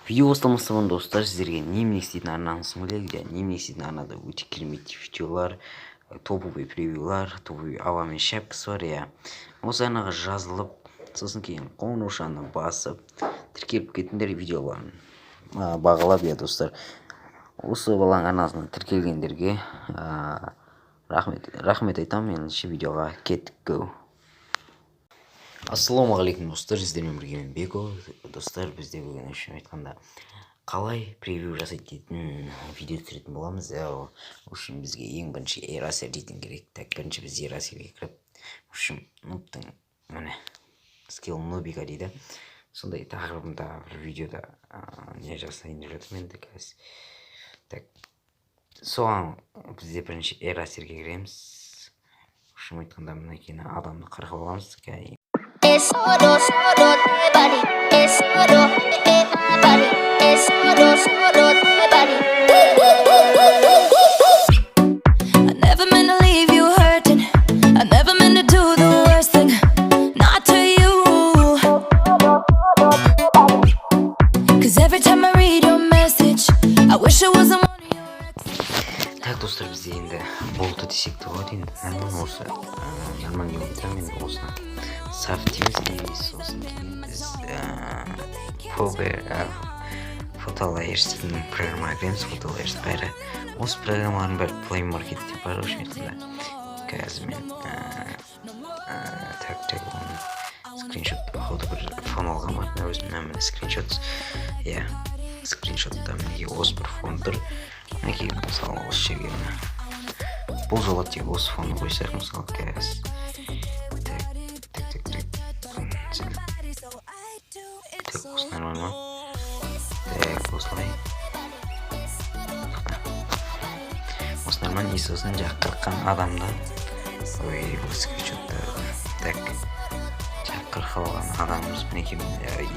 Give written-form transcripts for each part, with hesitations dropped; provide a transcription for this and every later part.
Видео бастамастан достар, сіздерге немене істейтін арнаны сіңіледі. Немене істейтін арнада өте керемет видеолар, топовый превьюлар, топовый ауамен шапкасы бар. Осы арнаға жазылып, сосын кейін қоңыраушаны басып, тіркеліп кетіңдер, видеоларын бағалап. Достар, осы баланың арнасына тіркелгендерге рахмет айтамын. Ендеше видеоға кеттік. Ассалаумағалейкум достар, сіздермен бірге мен Беко. Достар, бізде бүгін үшін айтқанда қалай превью жасайды дейтін видео түсіретін боламыз. Ол үшін бізге ең бірінші Eraser дейтін керек. Бірінші біз Eraserге кіріп, үшін нұптың міне скилл нубика дейді. Сондай тақырыбында бір видеода не жасайын деп жатырмын енді қазір. Соған бізде бірінші Eraserге кіреміз. Үшін айтқанда мінекей адамды қырқып аламыз. Es oro de body. Es oro de body. Es oro de body. I never meant to leave you hurting. I never meant to do the worst thing. Not to you. 'Cause every time I read your message, I wish it wasn't one of your exes. Так, достар, бізде енді болды десек те болады. Енді нормально осы нормально өтемін енді осыны сарт дейміз. Сосын кейін біз фотоlayers дейтін программаға кіреміз. Фотоlayers бәрі осы программалардың бәрі Play Market деп бар. Үшін айтқанда қазір мен скриншот бір фон алған бар. Өзімнен міне скриншот. Скриншотта мінеге осы бір фон тұр. Мінеге мысалы осы жерге бұл жолы тек осы фонды қойсақ, мысалы қазір осы нормально. Осылай. Осы нормально. Сосын жақ қырқан адамда скриншотта жақ қырқып алған адамымыз мінекей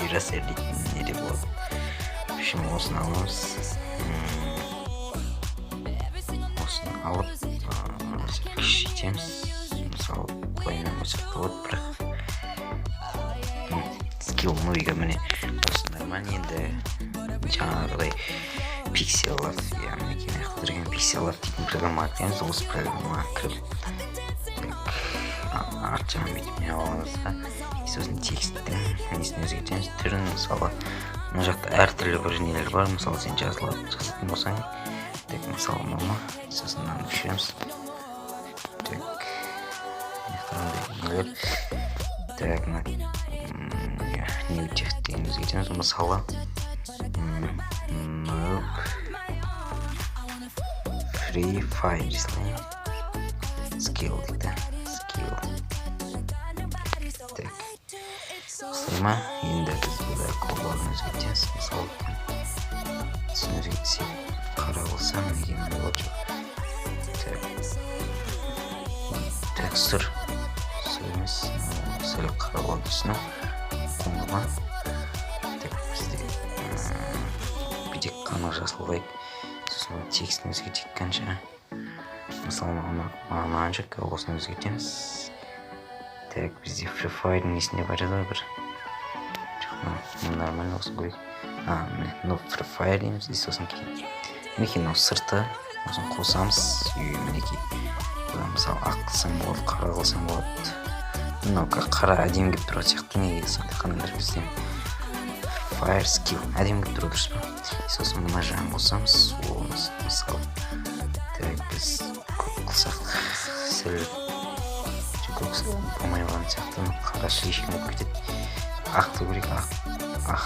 Eraser дейтін неде болады. Үшін осыны аламыз. Осыны алып жетеміз. Мысалы плеймен өсіп болады, бірақ скилл нубика міне осы нормально. Енді жаңағыдай пикселлар, мінекей тұрған пикселлар дейтін программаға кіреміз. Осы программаға кіріп арт жағын бүйтіп не аламыз. Сосын тексттің несін өзгертеміз. Түрін мысалы мына жақта әртүрлі бір нелер бар. Мысалы сен жазатын болсаң, мысалы мына сосын мынаны өшіреміз. New text деген өзгертеміз. Мысалы free fire жасайын. Skill дейді. Skill. Осылай ма? Енді біз бұда қолдарын өзгертеміз. Мысалы түсін өзгертсек қара болса мінеге міне болады жоқ. Текстур сөйлемес сәл қара болады түсіну. Қоңырма. Бізде бүйтек қана жасыл қойып, сосын текстін өзгертек қанша. Мысалы маған жүк, осыны өзгертеміз. Бізде Free Fire несінде бар еді бір. Нормально осыны қойып. Міне Free Fire дейміз. Сосын кейін мінекей сырты осын қосамыз. Мінекей мысалы ақ қылсаң болады, қара қылсаң болады. Қара әдем кеп тұрады сияқты. Неге десең де қандай бізде Fire Skill әдем кеп тұрады, дұрыс па? Сосын мына жағын қосамыз. Мысалы біз көп қылсақ сәл көп болмай қалған сияқты. Қара ешкім болып кетеді. Ақты көрейік. Ақ.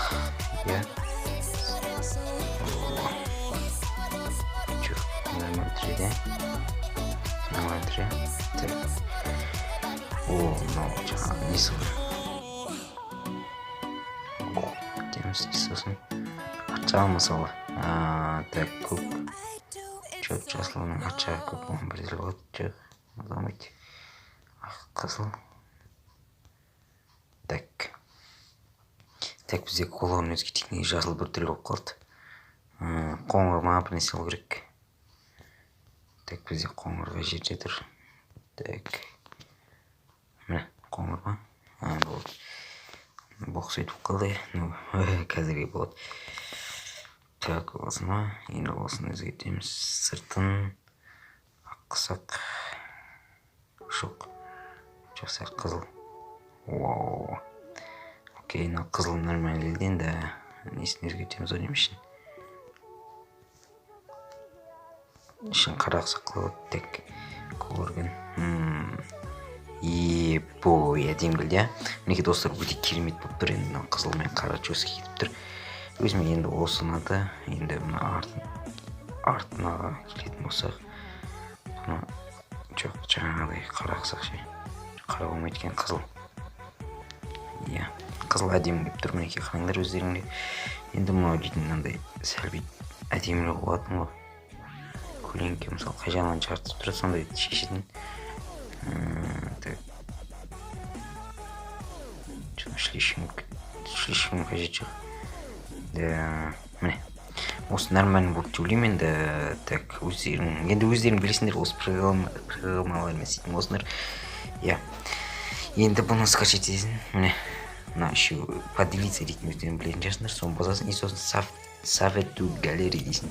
Жоқ, нормально түреді. Нормально түреді. Мынау жаңағы несі бар. Деміз сосын арт жағы мысалы көк жоқ жасылының арт жағы көп болған бірдер болады. Жоқ, ұзамайды. Ақ қызыл. Бізде қолғырын өзгертейік. Неге жасыл бір түрлі болып қалды. Қоңырма бір нәрсе алу керек. Бізде қоңырға жер жетір. Міне қоңырма болады. Бокс өйтіп қалды. Қазірге болады. Так, осыны енді осыны өзгертеміз. Сыртын ақсақ жоқ жақсы қызыл. Вау. Окей, мына қызыл нормально келді. Енді несін өзгертеміз ойнайым ішін қара ақсақ қылып тек көрген. Ой, әдемі келді. Мінекей достар, өте керемет болып тұр. Енді қызыл мен қара жөске кетіп тұр. Өзіме енді осы ұнады. Енді мына артына келетін болсақ, бұны жоқ, жаңағыдай қара ақсақ ше. Қара болмайды екен, қызыл. Иә, қызыл әдемі келіп тұр. Мінекей қараңдар өздеріңде. Енді мынау дейтін мынандай сәл әдемірек болатын ғой. Көлеңке мысалы қай жағынан жартып тұрады, сондай шешетін. Слишком қажет жоқ. Міне осы нормально болды деп ойлаймын. Енді так өздерің білесіңдер, осы программалармен істейтін осындар. Иә, енді бұны скачать етесің. Міне мына үшеу поделиться дейтін өздерің білетін шығарсыңдар. Соны басасың и сосын советую галерея дейсің.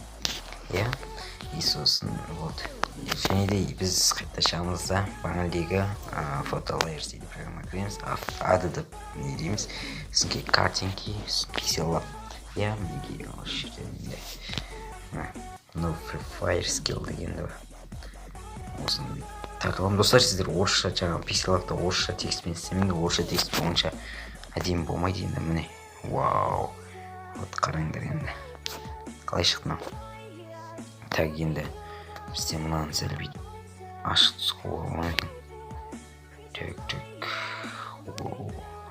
Иә, и сосын вот. Және де біз қайта шығамызда панельдегі фотолайерс дейді программа кіреміз. Ады деп не дейміз, сізге картинки пикселлап. Иә, мінекей осы жерде No Free Fire Skill дегенді бар. Осыны тақылым. Достар, сіздер орысша жаңағы пикселлапта орысша текстпен істемеңдер. Орысша текст болғанша әдемі болмайды енді. Міне, вау. Вот қараңдар енді қалай шықты мынау. Так, енді бізде мынаны сәл ашық түс қылуға болмайды. Так.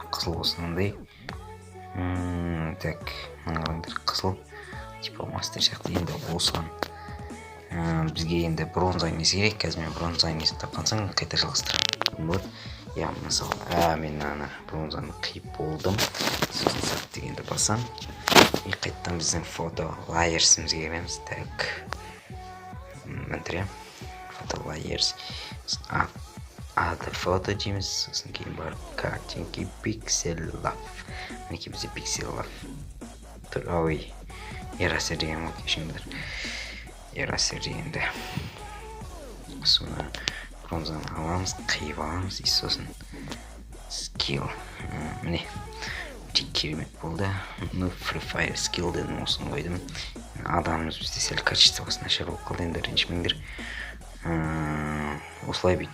Қызыл осындай. Так, мынағылаңдар қызыл типа мастер сияқты. Енді осыған бізге енді бронза несі керек. Қазір мен бронза несін тапқан соң қайта жалғастырамын. Вот. Я мысалы мен ана бронзаны қиып болдым. Сосын сап дегенді басам. И қайттан біздің фото лайерсімізге келеміз. Так, мынтіре фото лайерс. Ады фото дейміз. Сосын кейін барып картинки пикселлап. Мінекей бізде пикселлап тұр. Ой, ерасер деген ол кешіңдер. Ерасер дегенді соны бронзаны аламыз, қиып аламыз. И сосын скилл. Міне өте керемет болды. No Free Fire Skill дедім, осыны қойдым. Адамымыз бізде сәл качествосы нашар болып қалды. Енді ренжімеңдер. Осылай бейт.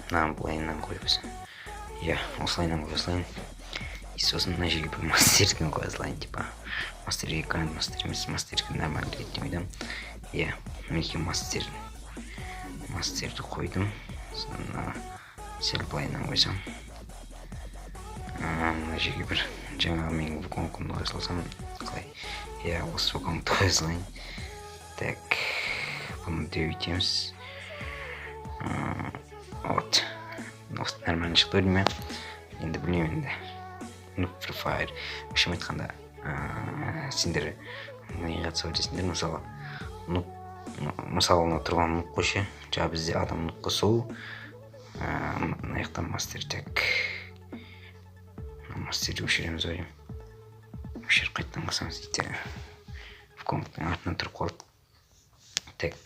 Былайынан қойып. Иә, осылайынан қойып осылайын. И сосын мына жерге бір мастерден қоя салайын, типа мастерге гранд мастер емес, мастерге нормально реттем едім. Иә, мінекей мастерді қойдым. Сәл былайынан қойсам. Мына жерге бір жаңағы менің вконкымды қоя салсам қалай. Иә, осы вконкымды қоя салайын. Так, бұны дөу етеміз. Вот. Осы нормально шықты өліме. Енді білмеймін енді. No Free Fire. Үшім айтқанда, сендер неге қатысып өтесіңдер. Мысалы, ұна тұрған мұқ қойшы. Жа бізде адам мұқ қосу. Наяқтан мастер. Так. Мастерді өшіреміз ойым. Өшір қайттан қасамыз дейді. В комнаттың артынан тұрып қалды. Так.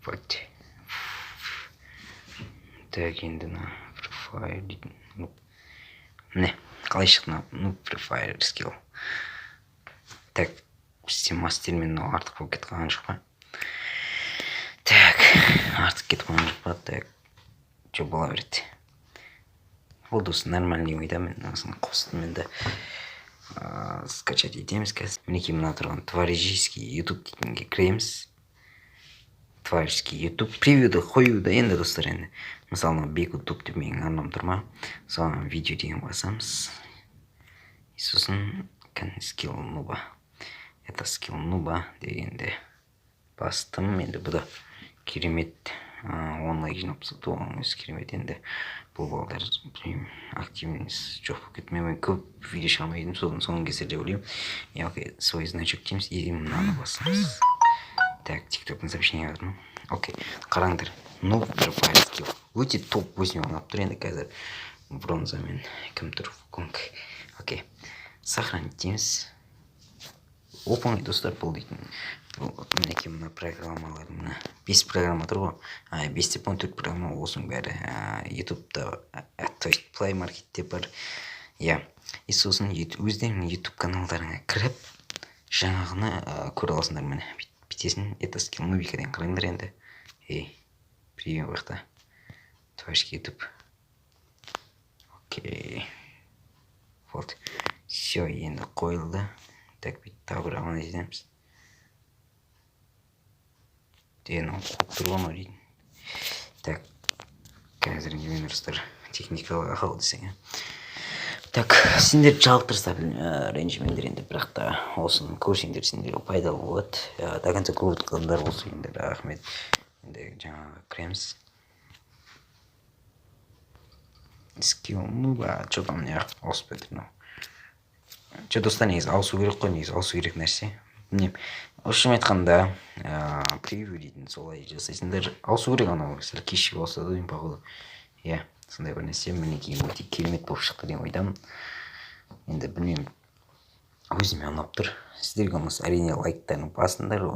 Вот. Так, енді на Free Fire дейтін. Міне, қалай шықна? Free Fire Skill. Так, бізде мастермен артық болып кетіп қалған жоқ па? Так, артық кетіп қалған жоқ па? Так, жо бола береді. Бұл досы нормальный ойда, мен осыны қостым енді скачать етеміз қазір. Мінекей мына тұрған творческий YouTube дейтінге кіреміз. Творческий YouTube превьюді қоюда енді достар енді. Мысалы, Бекутуб деп менің арнам тұрма. Соған видео деген басамыз. И сосын скилл нуба. Это скилл нуба дегенде бастым. Енді бұда керемет онлайн жинап сату оған өзі керемет. Енді бұл балдар активность жоқ болып кетті. Мен көп видео шығармайдым, соның кесерде ойлаймын. И окей, свой значок дейміз, и мынаны басамыз. Так, тиктоктың сообщение қалдырмын. Окей, қараңдар. No Free Fire Skill. Өте топ 8 алып тұр. Енді қазір бронзамен кім тұр? Конг. Окей. Сохранить дейміз. оп оңай достар бұл дейтін. Мінекей мына программалар, мына 5 программа тұр ғой. 5 деп 14 программа осының бәрі ютубта, то есть Play Marketте бар. Иә. И сосын өздеріңнің ютуб каналдарыңа кіріп, жаңағыны көре аласыңдар. Міне бүйтесің, это скилл мувикаден қараңдар енді. Привет, вахта. Твашки ютуб. Окей. Вот. Все, енді қойылды. Так, бүйтіп тағы бір аман етеміз. Деген қойып тұрған ой дейін. Так, қазіргі менірістер техникалық ақыл десең. Так, сендер жалықтырса ренжімеңдер енді, бірақ та осыны көрсеңдер сендерге пайдалы болады. До конца көріп қылымдар болса енді, рахмет. Енді жаңағы кіреміз. Скилл, что там не ауысып кетір мынау. Че достар, негізі ауысу керек қой, негізі ауысу керек нәрсе. Білмеймін. Орысшамен айтқанда, превью дейтін солай жасайсыңдар. Ауысу керек анау, сәл кешігіп ауысады деймін походу. Иә, сондай бір нәрсе мінекей өте керемет болып шықты деген ойдамын. Енді білмеймін, өзіме ұнап тұр. Сіздерге ұнаса әрине лайктарын басыңдар,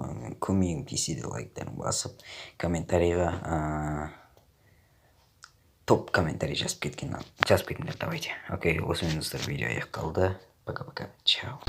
көмегім тисе де лайктарын басып, комментарийға топ комментарий жазып кетіңдер, давайте. Окей, осымен достар, видео аяқталды. Пока-пока, чао.